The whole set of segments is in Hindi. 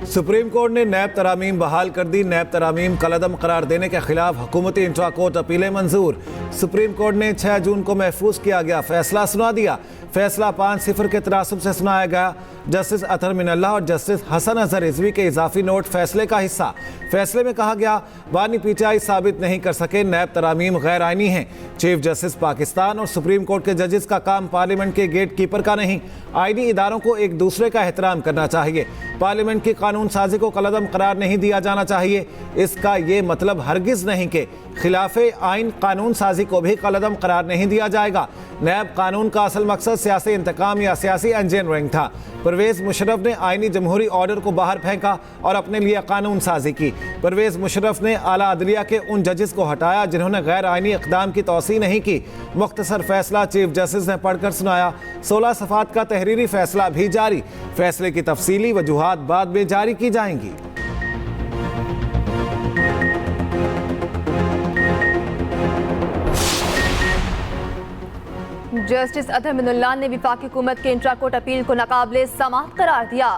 सुप्रीम कोर्ट ने नैब तरामीम बहाल कर दी। नैब तरामीम कलअदम करार देने के खिलाफ हुकूमती इंट्रा कोर्ट अपीलें मंजूर। सुप्रीम कोर्ट ने 6 जून को महफूज किया गया फैसला सुना दिया। फैसला 5-0 के तनासुब से सुनाया गया। जस्टिस अतहर मिनल्लाह और जस्टिस हसन अजहर रिजवी के इजाफी नोट फैसले का हिस्सा। फैसले में कहा गया, बानी पीटीआई साबित नहीं कर सके नैब तरामीम गैर आइनी हैं। चीफ जस्टिस पाकिस्तान और सुप्रीम कोर्ट के जजेस का काम पार्लियामेंट के गेट कीपर का नहीं। आइनी इदारों को एक दूसरे का एहतराम करना चाहिए। पार्लियामेंट की कानून साजी को कलअदम करार नहीं दिया जाना चाहिए। इसका ये मतलब हरगिज नहीं कि खिलाफे आइन कानून साजी को भी कलअदम करार नहीं दिया जाएगा। नैब कानून का असल मकसद सियासी इंतकाम या सियासी इंजीनियरिंग था। परवेज मुशर्रफ ने आइनी जमहूरी ऑर्डर को बाहर फेंका और अपने लिए कानून साजी की। परवेज मुशर्रफ ने आला अदलिया के उन जजेस को हटाया जिन्होंने गैर आइनी इक़दाम की तौसीह नहीं की। मुख्तसर फैसला चीफ जस्टिस ने पढ़कर सुनाया। 16 सफ़ात का तहरीरी फैसला भी जारी। फैसले की तफसीली वजूहात बाद में जारी की जाएंगी। जस्टिस अतहर मिनल्लाह ने वफाकी हुकूमत के इंट्रा कोर्ट अपील को नाकाबिले समाअत करार दिया।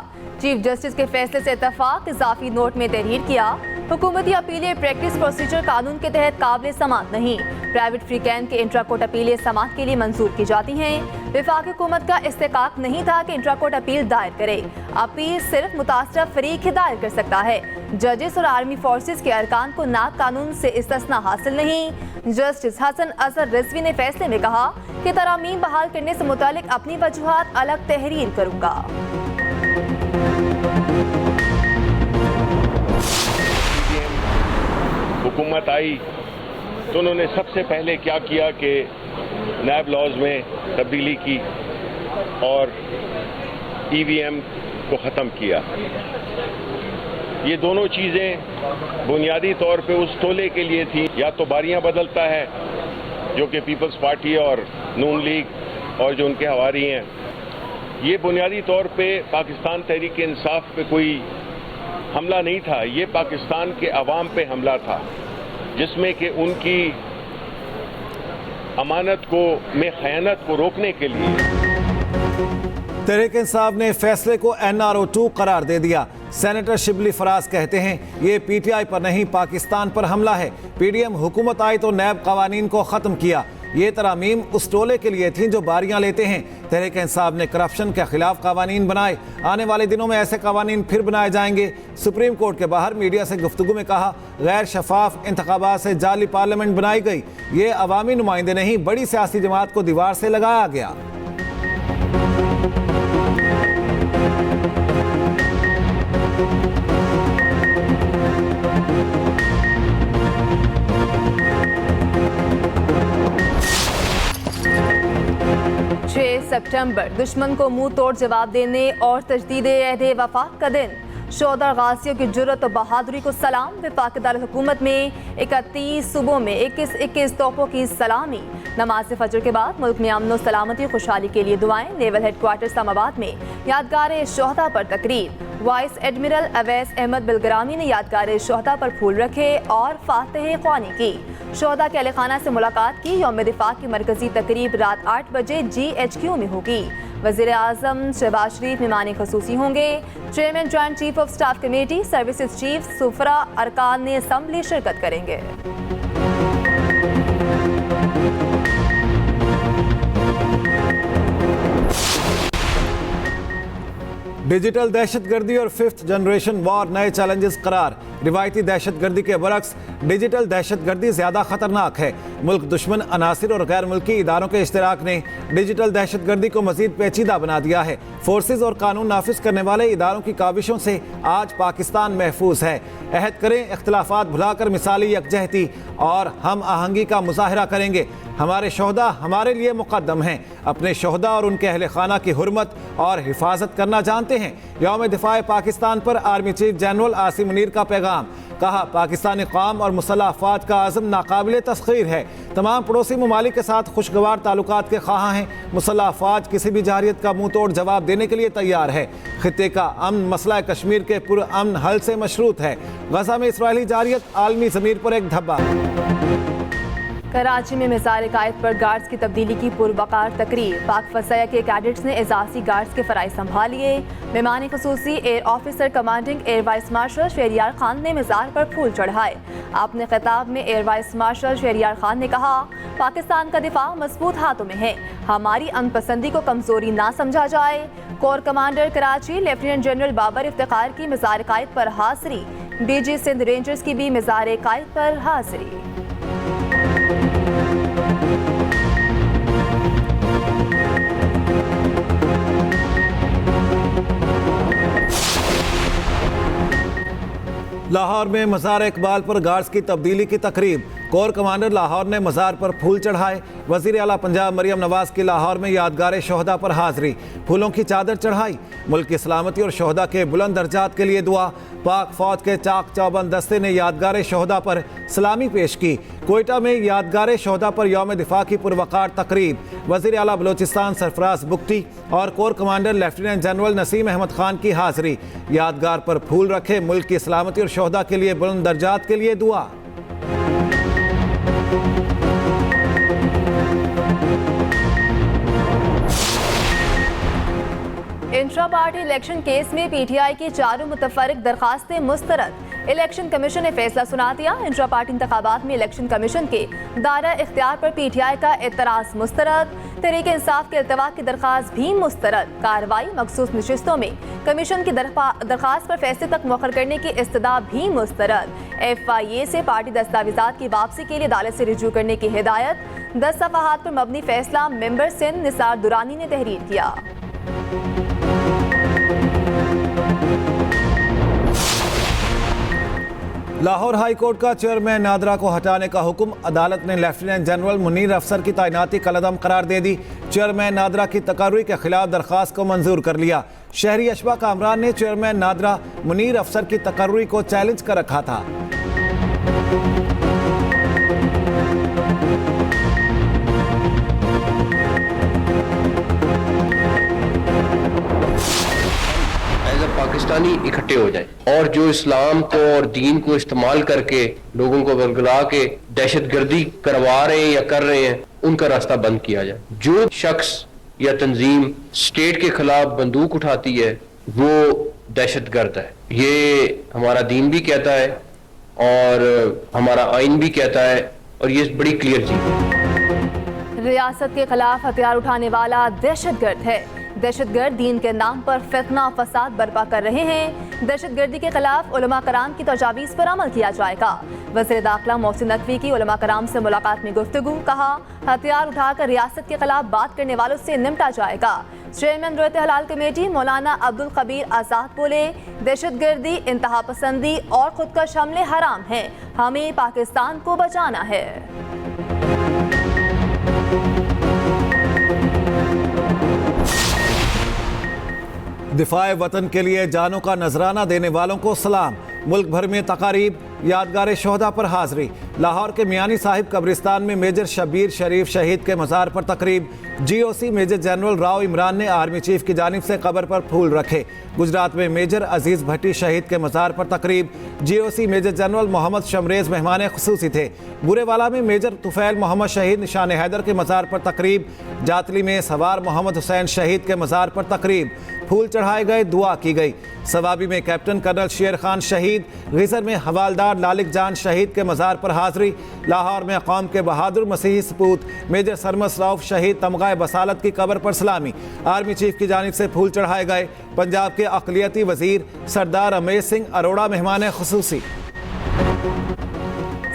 चीफ जस्टिस के फैसले से इत्तफाक इजाफी नोट में तहरीर किया। हुकूमती अपीलें प्रैक्टिस प्रोसीजर कानून के तहत काबिल समाअत नहीं। प्राइवेट फ्रीकैन के इंट्रा कोर्ट अपीलें समाअत के लिए मंजूर की जाती हैं। वफाकी हुकूमत का इस्तेकाक नहीं था कि इंट्रा कोर्ट अपील दायर करे। अपील सिर्फ मुतासरा फरीक ही दायर कर सकता है। जजेस और आर्मी फोर्सेस के अरकान को नाक कानून से इस्तिस्ना हासिल नहीं। जस्टिस हसन अजहर रिजवी ने फैसले में कहा कि तरामीम बहाल करने से मुतालिक अपनी वजूहात अलग तहरीर करूंगा। हुकूमत आई तो उन्होंने सबसे पहले क्या किया कि नैब लॉज में तब्दीली की और ईवीएम को ख़त्म किया। ये दोनों चीज़ें बुनियादी तौर पे उस टोले के लिए थी, या तो बारियां बदलता है जो कि पीपल्स पार्टी और नून लीग और जो उनके हवारी हैं। ये बुनियादी तौर पे पाकिस्तान तहरीक इंसाफ पे कोई हमला नहीं था, ये पाकिस्तान के अवाम पे हमला था, जिसमें कि उनकी अमानत को में खयानत को रोकने के लिए तहरीक इंसाफ ने फैसले को NRO2 करार दे दिया। सेनेटर शिबली फराज कहते हैं, ये पीटीआई पर नहीं पाकिस्तान पर हमला है। पीडीएम हुकूमत आई तो नैब कवानीन को ख़त्म किया। ये तरामीम उस टोले के लिए थी जो बारियां लेते हैं। तहरीक इंसाफ ने करप्शन के खिलाफ कवानीन बनाए। आने वाले दिनों में ऐसे कवानीन फिर बनाए जाएंगे। सुप्रीम कोर्ट के बाहर मीडिया से गुफ्तगू में कहा, गैर शफाफ इंतखाबात से जाली पार्लियामेंट बनाई गई। ये अवामी नुमाइंदे नहीं, बड़ी सियासी जमात को दीवार से लगाया गया। सितंबर दुश्मन को मुंह तोड़ जवाब देने और तजदीद अहद वफाक का दिन। शोहदा गाजियों की जुर्रत और बहादुरी को सलाम। वफाकी दारुल हुकूमत में 31 सूबों में 21 तोपों की सलामी। नमाज फजर के बाद मुल्क में अमन सलामती खुशहाली के लिए दुआएं। नेवल हेडक्वार्टर इस्लामाबाद में यादगार शोहदा पर तकरीब। वाइस एडमिरल अवैस अहमद बिलग्रामी ने यादगार शोहदा पर फूल रखे और फातह ख्वानी की। शोहदा के अहलखाना से मुलाकात की। यौम दिफा की मरकजी तकरीब रात 8 बजे GHQ में होगी। वज़ीर आज़म शहबाज शरीफ मेहमान खसूसी होंगे। Chairman joint chief of staff committee services chief सुफरा अरकान असम्बली शिरकत करेंगे। डिजिटल दहशतगर्दी और 5th जनरेशन वॉर नए चैलेंजेस करार। रिवायती दहशतगर्दी के बरक्स डिजिटल दहशतगर्दी ज़्यादा खतरनाक है। मुल्क दुश्मन अनासिर और गैर मुल्की इदारों के इश्तराक ने डिजिटल दहशतगर्दी को मजीद पेचीदा बना दिया है। फोर्सेज और कानून नाफिज करने वाले इदारों की काविशों से आज पाकिस्तान महफूज है। अहद करें, इख्तलाफात भुलाकर मिसाली यकजहती और हम आहंगी का मुजाहरा करेंगे। हमारे शोहदा हमारे लिए मुकद्दम हैं। अपने शोहदा और उनके अहले खाना की हुर्मत और हिफाजत करना जानते हैं। यौम दिफा पाकिस्तान पर army chief general Asim Munir का पैगाम। कहा, पाकिस्तानी कौम और मुसल्लह अफ़वाज का अज़म नाकाबिले तस्खीर है। तमाम पड़ोसी ममालिक के साथ खुशगवार ताल्लुकात के ख्वाह हैं। मुसल्लह अफ़वाज किसी भी जारियत का मुंह तोड़ जवाब देने के लिए तैयार है। खित्ते का अमन मसला कश्मीर के पुरअमन हल से मशरूत है। गजा में इसराइली जारियत आलमी ज़मीर पर एक धब्बा। कराची में मिसाल कायद पर गार्ड्स की तब्दीली की पुरवकार तकरीर। पाक फसाया के कैडेट्स ने एजाजी गार्ड्स के फराइज संभालिए। मेहमान खसूसी air officer commanding air vice marshal Shahryar Khan ने मिसाल पर फूल चढ़ाए। अपने खिताब में air vice marshal Shahryar Khan ने कहा, पाकिस्तान का दिफा मजबूत हाथों में है, हमारी अनपसंदी को कमजोरी ना समझा जाए। Core commander Karachi lieutenant general Babar Iftikhar की मिसाल कायद पर हाजिरी। डीजी सिंध रेंजर्स की भी मिसाल कायद पर हाजिरी। लाहौर में मज़ार इकबाल पर गार्ड्स की तब्दीली की तकरीब। कोर कमांडर लाहौर ने मज़ार पर फूल चढ़ाए। वज़ीर आला पंजाब मरियम नवाज की लाहौर में यादगार शोहदा पर हाजिरी, फूलों की चादर चढ़ाई। मुल्क की सलामती और शोहदा के बुलंद दर्जात के लिए दुआ। पाक फौज के चाक चौबंद दस्ते ने यादगार शोहदा पर सलामी पेश की। कोयटा में यादगार शोहदा पर यौम दिफा की पुरवकार तकरीब। वज़ीर आला बलोचिस्तान सरफराज बुगटी और core commander lieutenant general Naseem Ahmed Khan की हाजिरी। यादगार पर फूल रखे, मुल्क की सलामती और शोहदा के लिए बुलंद दर्जात के लिए दुआ। इंट्रा पार्टी इलेक्शन केस में पीटीआई की चारों मुतफरिक दरखास्तें मुस्तरद। इलेक्शन कमीशन ने फैसला सुना दिया। इंट्रा पार्टी इंतखाबात में इलेक्शन कमीशन के दायरा इख्तियार पर पीटीआई का एतराज़ मुस्तरद। तहरीक इंसाफ के इल्तवा की दरखास्त भी मुस्तरद। कार्रवाई मखसूस नशिस्तों में कमीशन की दरखास्त पर फैसले तक मुअख्खर करने की इस्तदा भी मुस्तरद। FIA से पार्टी दस्तावेजात की वापसी के लिए अदालत से रिजू करने की हिदायत। 10 सफ़हात पर मबनी फैसला मेंबर सिंध निसार दुरानी ने तहरीर किया। लाहौर हाई कोर्ट का चेयरमैन नादरा को हटाने का हुक्म। अदालत ने लेफ्टिनेंट जनरल मुनीर अफसर की तैनाती कलअदम करार दे दी। चेयरमैन नादरा की तकर्री के खिलाफ दरख्वास्त को मंजूर कर लिया। शहरी अशबा कामरान ने चेयरमैन नादरा मुनीर अफसर की तकर्री को चैलेंज कर रखा था। पाकिस्तानी इकट्ठे हो जाए और जो इस्लाम को और दीन को इस्तेमाल करके लोगों को बरगला के दहशतगर्दी करवा रहे हैं या कर रहे हैं, उनका रास्ता बंद किया जाए। जो शख्स या तंजीम स्टेट के खिलाफ बंदूक उठाती है वो दहशतगर्द है। ये हमारा दीन भी कहता है और हमारा आइन भी कहता है और ये बड़ी क्लियर चीज है। रियासत के खिलाफ हथियार उठाने वाला दहशतगर्द है। दहशतगर्द दीन के नाम पर फितना फसाद बर्पा कर रहे हैं। दहशतगर्दी के खिलाफ उलमा कराम की तजावीज़ पर अमल किया जाएगा। वज़ीर दाखिला मोहसिन नकवी की उलमा कराम से मुलाकात में गुफ्तगू। कहा, हथियार उठाकर रियासत के खिलाफ बात करने वालों से निपटा जाएगा। चेयरमैन रहते हलाल कमेटी मौलाना अब्दुल कबीर आज़ाद बोले, दहशतगर्दी, इंतहा पसंदी और खुदकश हमले हराम हैं। हमें पाकिस्तान को बचाना है। दिफाए वतन के लिए जानों का नजराना देने वालों को सलाम। मुल्क भर में तकारीब, यादगार शोहदा पर हाजिरी। लाहौर के मियानी साहिब कब्रिस्तान में मेजर शबीर शरीफ शहीद के मज़ार पर तकरीब। GOC major general Rao Imran ने आर्मी चीफ की जानिब से कब्र पर फूल रखे। गुजरात में मेजर अजीज़ भट्टी शहीद के मज़ार पर तकरीब। GOC major general Mohammad Shamrez मेहमान खुसूसी थे। बुरेवाला में मेजर तुफैल मोहम्मद शहीद निशान हैदर के मज़ार पर तकरीब। जातली में सवार मोहम्मद हुसैन शहीद के मज़ार पर तकरीब। फूल चढ़ाए गए, दुआ की गई। सवाबी में कैप्टन कर्नल शेर खान शहीद। गिजर में हवालदार लालिक जान शहीद के मज़ार पर हाजिरी। लाहौर में कौम के बहादुर मसीही सपूत मेजर सरमस रऊफ शहीद तमगाए बसालत की कब्र पर सलामी। आर्मी चीफ की जानिब से फूल चढ़ाए गए। पंजाब के अक़लियती वज़ीर सरदार अमेज सिंह अरोड़ा मेहमान खुसूसी।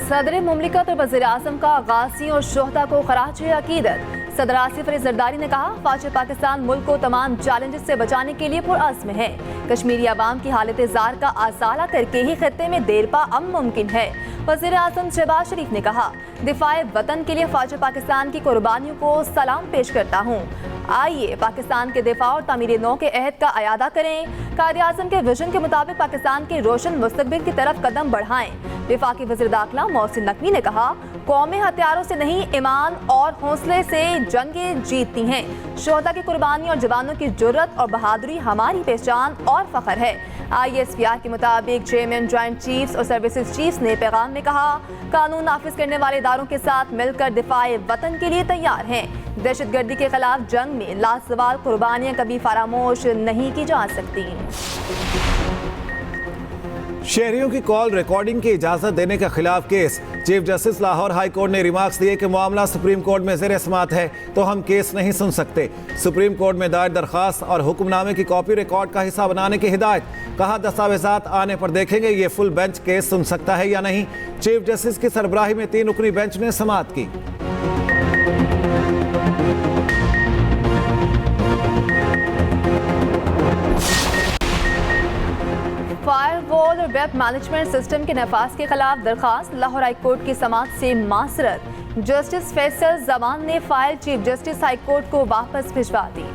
सदर मुमलिकत और वज़ीर आज़म का गाज़ी और शोहदा को खराज अकीदत। सदर आसिफ अली जरदारी ने कहा, फ़ौज पाकिस्तान मुल्क को तमाम चैलेंजेस से बचाने के लिए पुरअज़्म है। कश्मीरी अवाम की हालत ज़ार का आसाला करके ही खित्ते में देरपा अमन मुमकिन है। वज़ीर आज़म शहबाज शरीफ ने कहा, दिफाए वतन के लिए फ़ौज पाकिस्तान की कुर्बानियों को सलाम पेश करता हूँ। आइए पाकिस्तान के दिफा और तामीर नौ के अहद का अयादा करें। कायद-ए-आज़म के विजन के मुताबिक पाकिस्तान के रोशन मुस्तकबिल की तरफ कदम बढ़ाएं। वफाकी वज़ीर दाखिला मोहसिन नकवी ने कहा, कौमें हथियारों से नहीं ईमान और हौसले से जंगें जीतती हैं। शोहदा की कुर्बानी और जवानों की जुर्रत और बहादुरी हमारी पहचान और फख्र है। ISPR के मुताबिक चेयरमैन, ज्वाइंट चीफ्स और सर्विसेज चीफ्स ने पैगाम में कहा, कानून नाफिज करने वाले इदारों के साथ मिलकर दिफाए वतन के लिए तैयार हैं। दहशतगर्दी के खिलाफ जंग में लासवाल कुर्बानियां कभी फरामोश नहीं की जा सकती। शहरियों की कॉल रिकॉर्डिंग की इजाजत देने के खिलाफ case. Chief justice Lahore high court ने रिमार्क्स दिए कि मामला सुप्रीम कोर्ट में ज़ेर समाअत है तो हम केस नहीं सुन सकते। सुप्रीम कोर्ट में दायर दरखास्त और हुक्मनामे की कॉपी रिकॉर्ड का हिस्सा बनाने की हिदायत। कहा, दस्तावेजात आने पर देखेंगे ये फुल बेंच केस सुन सकता है या नहीं। चीफ जस्टिस की सरबराही में 3 रुकनी बेंच ने समाअत की। फायरवॉल और वेब मैनेजमेंट सिस्टम के नफाज के खिलाफ दरखास्त। लाहौर हाई कोर्ट की समाअत से मासरत। जस्टिस फैसल जमान ने file chief justice high court को वापस भिजवा दी।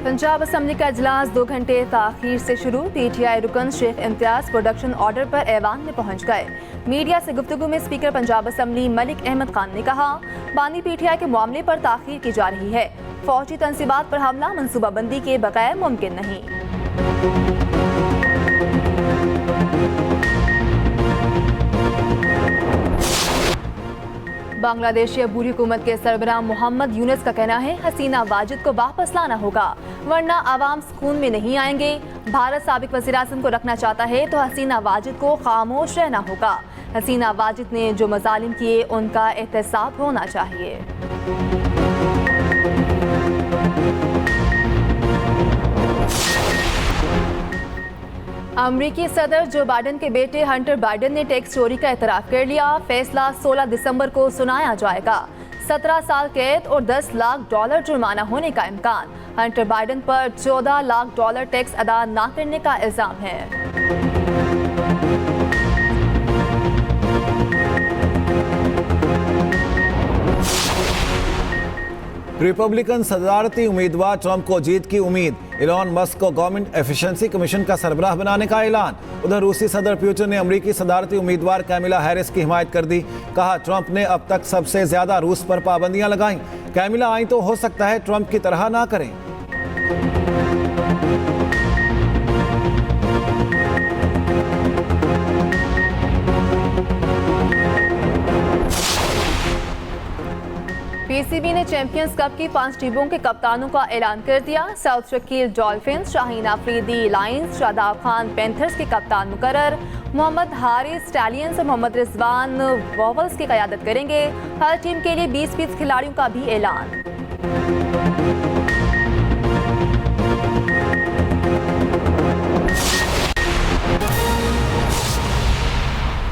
पंजाब असम्बली का इजलास 2 घंटे ताखीर से शुरू। PTI रुकन शेख इम्तियाज प्रोडक्शन ऑर्डर पर ऐवान में पहुंच गए। मीडिया से गुफ्तगू में स्पीकर पंजाब असम्बली मलिक अहमद खान ने कहा, बानी PTI के मामले पर ताखीर की जा रही है। फौजी तंसीबात पर हमला मनसूबाबंदी के बगैर मुमकिन नहीं। बांग्लादेशी अबूरी हुकूमत के सरबराह मोहम्मद यूनुस का कहना है, हसीना वाजिद को वापस लाना होगा वरना आवाम सुकून में नहीं आएंगे। भारत साबिक वज़ीर आज़म को रखना चाहता है तो हसीना वाजिद को खामोश रहना होगा। हसीना वाजिद ने जो मज़ालिम किए उनका एहतसाब होना चाहिए। अमरीकी सदर जो बाइडन के बेटे हंटर बाइडन ने टैक्स चोरी का एतराफ़ कर लिया। फैसला 16 दिसंबर को सुनाया जाएगा। 17 साल कैद और $10 लाख जुर्माना होने का इम्कान। हंटर बाइडन पर $14 लाख टैक्स अदा न करने का इल्जाम है। रिपब्लिकन सदारती उम्मीदवार ट्रंप को जीत की उम्मीद। इलॉन मस्क को गवर्नमेंट एफिशिएंसी कमीशन का सरबराह बनाने का ऐलान। उधर रूसी सदर पुतिन ने अमरीकी सदारती उम्मीदवार कैमिला हैरिस की हिमायत कर दी। कहा, ट्रंप ने अब तक सबसे ज्यादा रूस पर पाबंदियां लगाईं। कैमिला आई तो हो सकता है ट्रंप की तरह ना करें। PCB ने चैंपियंस कप की 5 टीमों के कप्तानों का ऐलान कर दिया। South Shakeel dolphins, Shaheen Afridi Lions, Shadab Khan panthers के कप्तान मुकर्रर। मोहम्मद हारिस स्टैलियंस और मोहम्मद रिजवान वॉवल्स की क़यादत करेंगे। हर टीम के लिए 20-20 खिलाड़ियों का भी ऐलान।